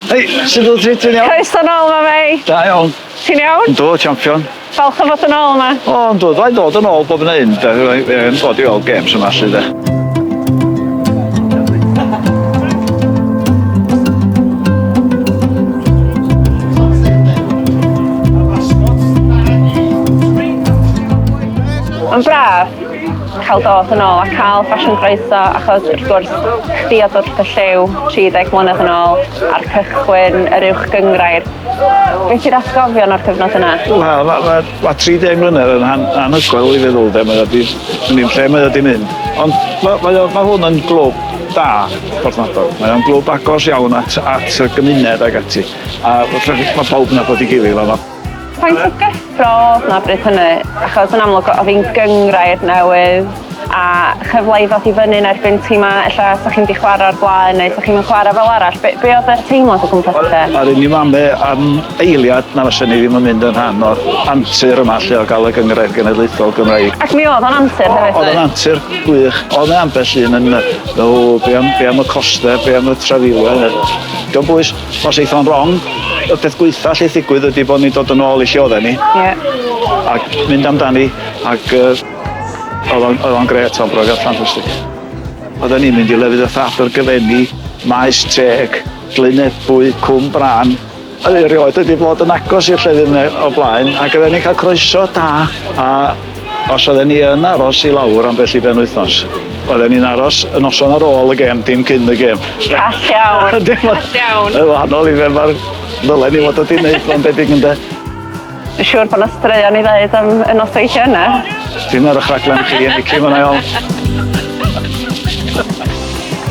Hei, sydd wyt ti'n iawn? Croeso nôl ma Mei. Da iawn. Ti'n iawn? Yndw, champion. Falch o fod yn ôl yma. O, yndw, dwi'n dod yn ôl bob yn un. Dwi'n dod i weld games yma sydd. Mae'n braf cael dod yn ôl a cael ffasiwn croeso achos wrth gwrs chdi oedd wrth y lliw 30 mlynedd yn ôl a'r cychwyn, yr uwch gyngrair. Beth yw'r atgofion o'r cyfnod yna? Wel, mae 30 mlynedd yn anhygoel i feddwl de, mae ddim lle mae wedi mynd. Ond mae hwn yn glwb da, Porthmadog. Mae o'n glwb agos iawn at y gymuned ag ati. A mae pawb yna bod i gilydd yma. Faint o gyffro na bryd hynny, achos yn amlwg oedd hi'n gyngrair newydd a chyfle i ddod i fyny yn erbyn ti ma, ella sa chi'n di chwarae o'r blaen neu sa chi'n chwarae fel arall. Be oedd y teimlad o gwmpas lle? Ar un i mamu am eiliad na fysa ni ddim yn mynd yn rhan o'r antur yma lle o gael y gyngrair genedlaethol Gymraeg. Ac mi oedd o'n antur hefyd? Oedd yn antur gwych. Oedd yna ambell un yn be am y costau, be am y trafilau. Dwi'n bwys, os eithon wrong, y peth gweitha lle ddigwydd ydy bod ni'n dod yn ôl i lle oedden ni. Ac mynd amdani, ac oedd o'n gret o'n brofiad ffantastig. Oedden ni'n mynd i lefydd y thap yr gyfenni, maes teg, glynebwy, cwm bran. Erioed wedi bod yn agos i'r llefydd o blaen, ac oedden ni'n cael croeso da. A os oedden ni yn aros i lawr am bell i ben wythnos, oedden ni'n aros y noson ar ôl y gêm, dim cyn y gêm. All iawn, all iawn. Yn wahanol i fe, mae'r ddylen ni fod wedi gwneud fo'n debyg ynddo. Dwi'n siŵr bod yna straeon i ddeud am y nosweithio yna. Dim ar y chraglen chi yn licio fyna iawn.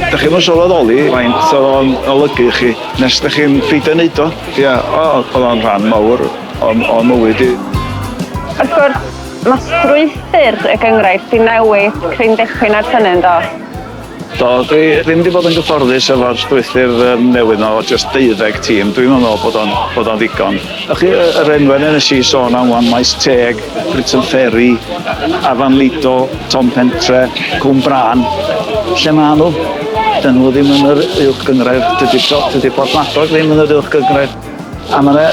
Dych chi'n sylweddoli faint oedd o'n olygu chi nes dych chi'n ffeidio wneud o. Ia, oedd o'n rhan mawr o mywyd i. Wrth gwrs, mae strwythyr y gyngrair di newid cryn dechrau'n ar hynny'n do? Do, dwi ddim wedi bod yn gyfforddus efo'r strwythyr newydd o just 12 tîm. Dwi'n meddwl bod o'n ddigon. Yr enwen yn y si sôn am wan Maes Teg, Britain Ferry, Afan Lido, Tom Pentre, Cwm Bran. Lle maen nhw? Dyn nhw ddim yn yr uwch gyngrair. Dydy Porthmadog ddim yn yr uwch gyngrair. A mae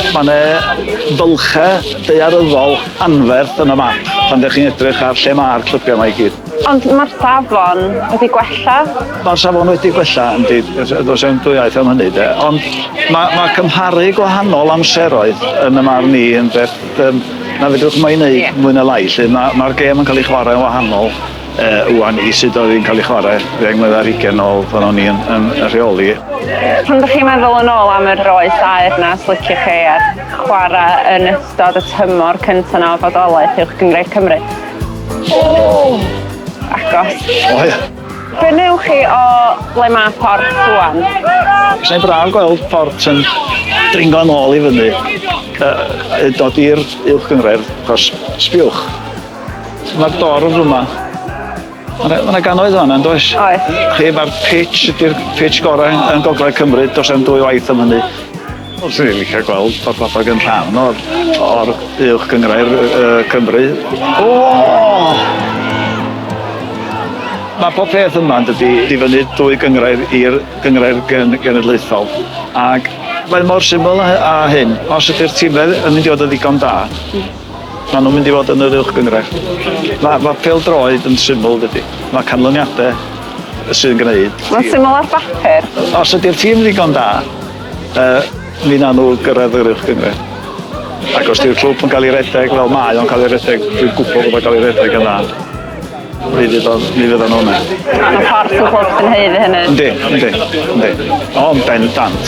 fylchau daearyddol anferth yn y map pan ddech chi'n edrych ar lle mae'r clybiau yma i gyd. Ond mae'r safon wedi gwella? Mae'r safon wedi gwella, yndi, does e'n dwywaith am hynny de. Ond mae cymharu gwahanol amseroedd yn y marn ni yn beth na fedrwch mai wneud mwy na lai. Mae'r gêm yn cael ei chwarae yn wahanol wwan i sydd oedd hi'n cael ei chwarae 10 mlynedd ar 20 ôl pan o'n i yn rheoli. Pan ydych chi'n meddwl yn ôl am yr oes aer na sliciwch chi ar chwarae yn ystod y tymor cyntaf na o fodolaeth uwch gyngrair Cymru? Agos. O ia. Be newch chi o ble mae Port rwan? Sa'n braf gweld Port yn dringo nôl i fyny. Dod i'r uwch gyngrair, achos sbiwch. Mae'r dorf yma. Mae'na gannoedd o'na, yn does? Oes. Mae'r pitch ydy'r pitch gorau yn Gogledd Cymru, dos am dwy waith am hynny. Os ydych chi'n licio gweld Porthmadog yn rhan o'r uwch gyngrair Cymru. Mae pob peth yma yn dydi fyny dwy gyngrair i'r gyngrair genedlaethol. Ac mae'n mor syml a hyn. Os ydy'r tîmau yn mynd i fod yn ddigon da, maen nhw'n mynd i fod yn yr uwch gyngrair. Mae pêl-droed yn syml dydi. Mae canlyniadau sy'n gwneud. Mae'n syml ar bapur. Os ydy'r tîm ddigon da, mi na nhw gyrraedd yr uwch gyngrair. Ac os ydy'r clwb yn cael ei redeg fel mae o'n cael ei redeg, dwi'n gwybod bod o'n cael ei redeg yn dda. Mi fydd o'n hwnna. Mae Port yn clwb sy'n heiddi hynny. Yndi. O'n bendant.